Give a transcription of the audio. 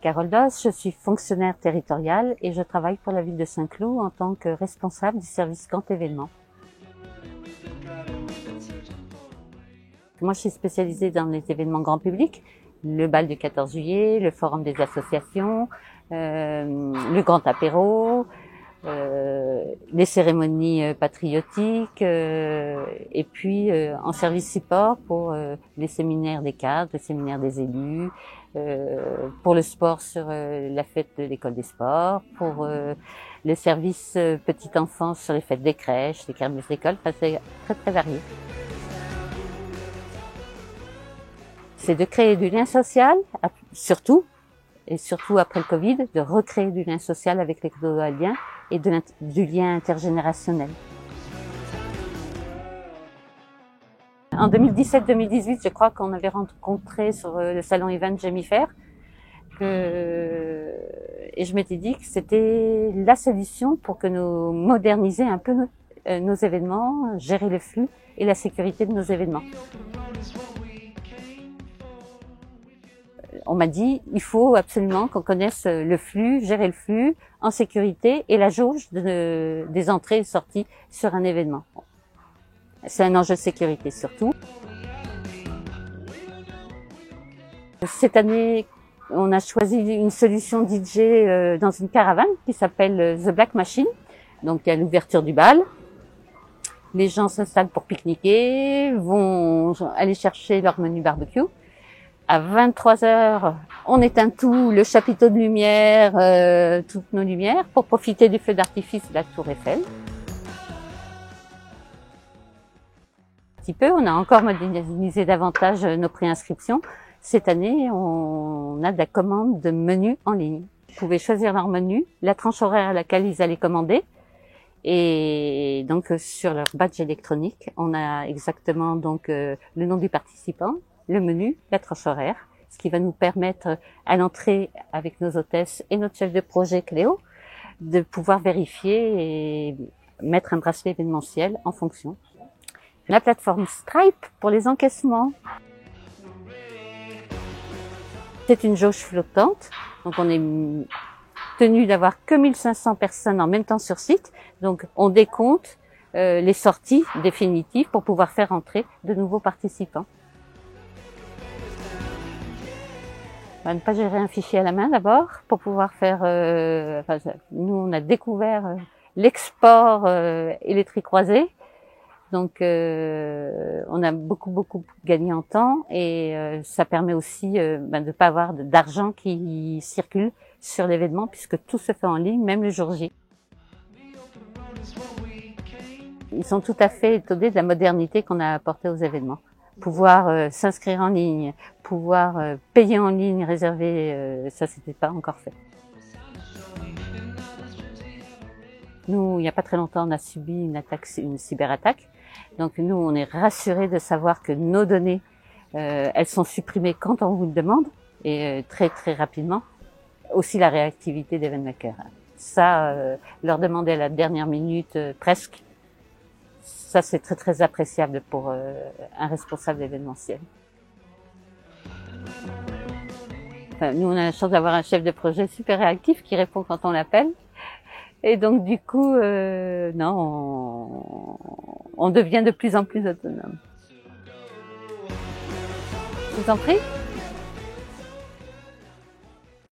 Carole Doss, je suis fonctionnaire territoriale et je travaille pour la ville de Saint-Cloud en tant que responsable du service Grand Événement. Moi, je suis spécialisée dans les événements grand public, le bal du 14 juillet, le forum des associations, le grand apéro, les cérémonies patriotiques et puis en service support pour les séminaires des cadres, les séminaires des élus, pour le sport sur la fête de l'école des sports, pour le service petite enfance sur les fêtes des crèches, les kermesses d'école, enfin, c'est très très varié. C'est de créer du lien social, surtout, et surtout après le Covid, de recréer du lien social avec les Clodoaliens et du lien intergénérationnel. En 2017-2018, je crois qu'on avait rencontré sur le salon Event Jennifer et je m'étais dit que c'était la solution pour que nous moderniser un peu nos événements, gérer le flux et la sécurité de nos événements. On m'a dit, il faut absolument qu'on connaisse le flux, gérer le flux en sécurité et la jauge des entrées et sorties sur un événement. C'est un enjeu de sécurité surtout. Cette année, on a choisi une solution DJ dans une caravane qui s'appelle The Black Machine. Donc il y a l'ouverture du bal. Les gens s'installent pour pique-niquer, vont aller chercher leur menu barbecue. À 23h, on éteint tout, le chapiteau de lumière, toutes nos lumières, pour profiter du feu d'artifice de la Tour Eiffel. Un petit peu, on a encore modernisé davantage nos préinscriptions. Cette année, on a de la commande de menus en ligne. Vous pouvez choisir leur menu, la tranche horaire à laquelle ils allaient commander. Et donc, sur leur badge électronique, on a exactement donc le nom du participant, le menu, la tranche horaire, ce qui va nous permettre à l'entrée avec nos hôtesses et notre chef de projet Cléo de pouvoir vérifier et mettre un bracelet événementiel en fonction. La plateforme Stripe pour les encaissements. C'est une jauge flottante, donc on est tenu d'avoir que 1500 personnes en même temps sur site, donc on décompte les sorties définitives pour pouvoir faire entrer de nouveaux participants. On va ne pas gérer un fichier à la main d'abord pour pouvoir faire. Nous, on a découvert l'export et les tricroisés, donc on a beaucoup gagné en temps et ça permet aussi de ne pas avoir d'argent qui circule sur l'événement puisque tout se fait en ligne, même le jour J. Ils sont tout à fait étonnés de la modernité qu'on a apportée aux événements. Pouvoir s'inscrire en ligne, pouvoir payer en ligne, réserver, ça c'était pas encore fait. Nous, il n'y a pas très longtemps, on a subi une cyberattaque. Donc nous, on est rassurés de savoir que nos données, elles sont supprimées quand on vous le demande et très rapidement. Aussi la réactivité d'Evenmaker. Ça, leur demander à la dernière minute, presque. Ça, c'est très appréciable pour un responsable événementiel. Enfin, nous, on a la chance d'avoir un chef de projet super réactif qui répond quand on l'appelle. Et donc, du coup, on devient de plus en plus autonome. Je vous en prie.